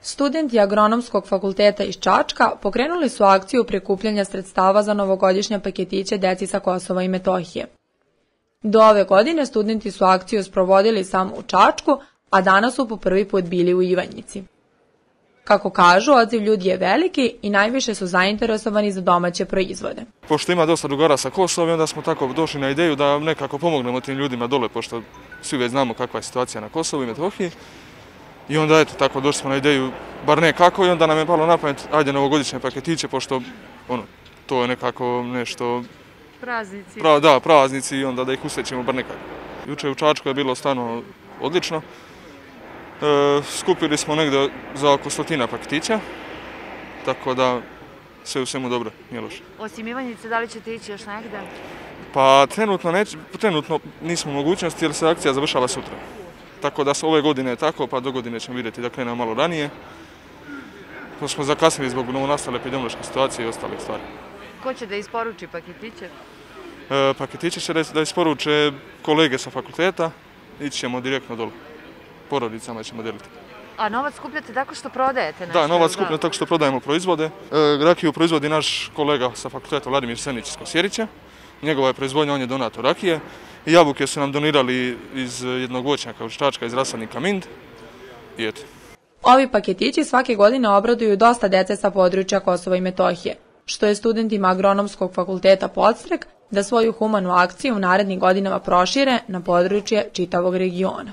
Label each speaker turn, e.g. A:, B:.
A: Studenti Agronomskog fakulteta iz Čačka pokrenuli su akciju prikupljanja sredstava za novogodišnje paketiće deci sa Kosova i Metohije. Do ove godine studenti su akciju sprovodili samo u Čačku, a danas su po prvi put bili u Ivanjici. Kako kažu, odziv ljudi je veliki i najviše su zainteresovani za domaće proizvode.
B: Pošto ima dosta drugara sa Kosova, onda smo tako došli na ideju da nekako pomognemo tim ljudima dole, pošto svi već znamo kakva je situacija na Kosovu i Metohiji. I onda eto, tako došli smo na ideju, bar nekako, i onda nam je palo na pamet, ajde novogodišnje paketiće, pošto to je nekako nešto...
C: Praznici.
B: Da, praznici, i onda da ih usrećemo bar nekako. Juče u Čačku je bilo stvarno odlično. Skupili smo negdje za oko 100 paketića, tako da sve u svemu dobro, nije loše.
C: Osim Ivanjice, da li ćete ići još negdje?
B: Pa trenutno nismo u mogućnosti jer se akcija završava sutra. Tako da ove godine je tako, pa do godine ćemo vidjeti da krenemo malo ranije. To smo zakasnili zbog novonastale epidemiološke situacije i ostalih stvari.
C: Ko će da isporuči paketiće?
B: Paketiće će da isporuče kolege sa fakulteta, ići ćemo direktno dole. Porodicama ćemo deliti.
C: A novac skupljate tako što prodajete nešto?
B: Da, novac skupljamo tako što prodajemo proizvode. Rakiju proizvodi naš kolega sa fakulteta Vladimir Senić iz Kosjerića. Njegova je proizvodnja, on je donator rakije. I jabuke su nam donirali iz jednog voćnjaka od Čačka, iz rasadnika Mind. I eto.
A: Ovi paketići svake godine obraduju dosta dece sa područja Kosova i Metohije, što je studentima Agronomskog fakulteta podstrek da svoju humanu akciju u narednim godinama prošire na područje čitavog regiona.